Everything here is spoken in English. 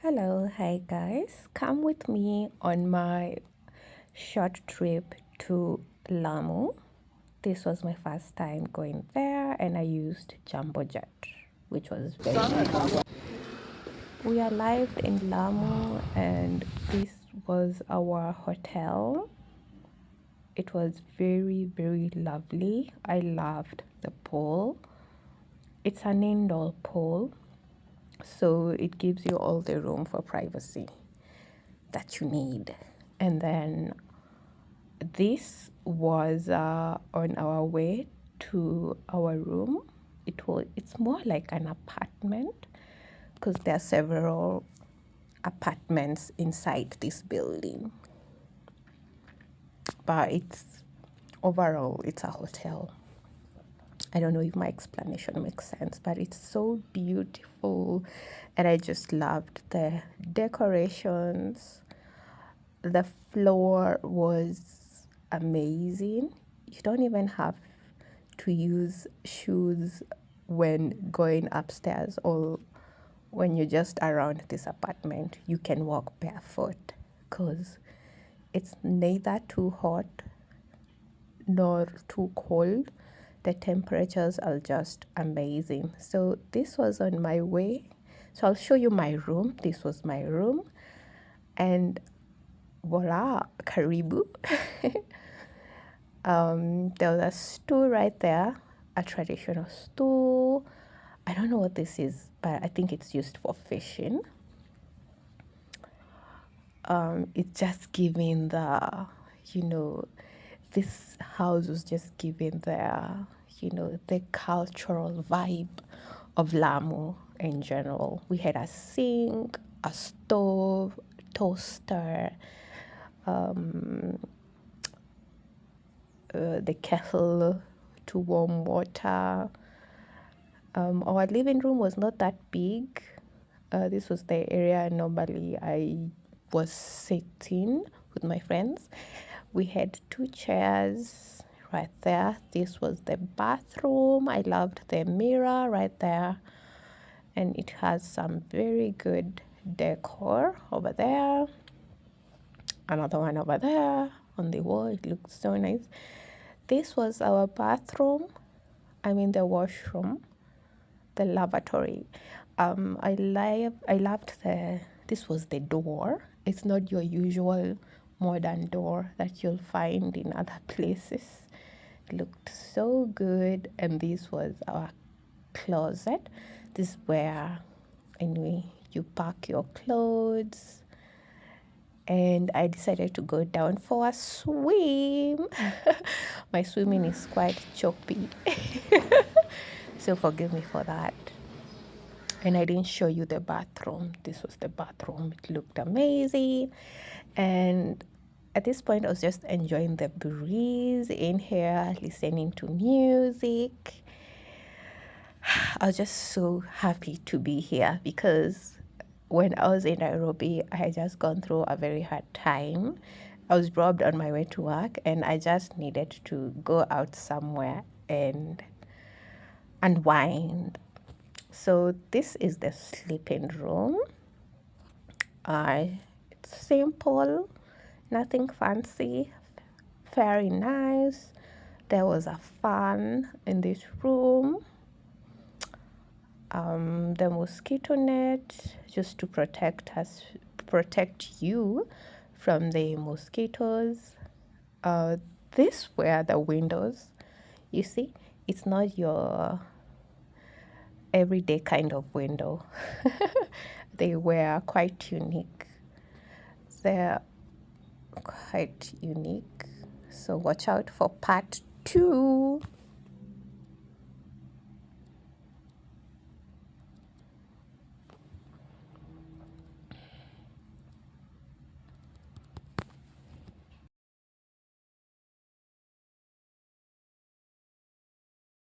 Hello, hi guys. Come with me on my short trip to Lamu. This was my first time going there and I used Jumbo Jet, which was very nice. We arrived in Lamu and this was our hotel. It was very, very lovely. I loved the pool. It's an indoor pool, so it gives you all the room for privacy that you need. And then this was on our way to our room. It's more like an apartment because there are several apartments inside this building. But it's a hotel. I don't know if my explanation makes sense, but it's so beautiful and I just loved the decorations. The floor was amazing. You don't even have to use shoes when going upstairs or when you're just around this apartment. You can walk barefoot because it's neither too hot nor too cold. The temperatures are just amazing. So this was on my way. So I'll show you my room. This was my room. And voila, karibu. There was a stool right there, a traditional stool. I don't know what this is, but I think it's used for fishing. It's just giving this house was just giving the cultural vibe of Lamu in general. We had a sink, a stove, toaster, the kettle to warm water. Our living room was not that big. This was the area normally I was sitting with my friends. We had two chairs right there. This was the bathroom. I loved the mirror right there. And it has some very good decor over there. Another one over there on the wall. It looks so nice. This was our bathroom. The washroom, the lavatory. I loved this was the door. It's not your usual modern door that you'll find in other places. It looked so good. And this was our closet. This is where, anyway, you pack your clothes. And I decided to go down for a swim. My swimming is quite choppy. So forgive me for that. And I didn't show you the bathroom. This was the bathroom. It looked amazing. And at this point, I was just enjoying the breeze in here, listening to music. I was just so happy to be here because when I was in Nairobi, I had just gone through a very hard time. I was robbed on my way to work and I just needed to go out somewhere and unwind. So this is the sleeping room. It's simple, nothing fancy, very nice. There was a fan in this room. The mosquito net just to protect you from the mosquitoes. These were the windows. You see, it's not your everyday kind of window. They were quite unique. They're quite unique. So watch out for part 2.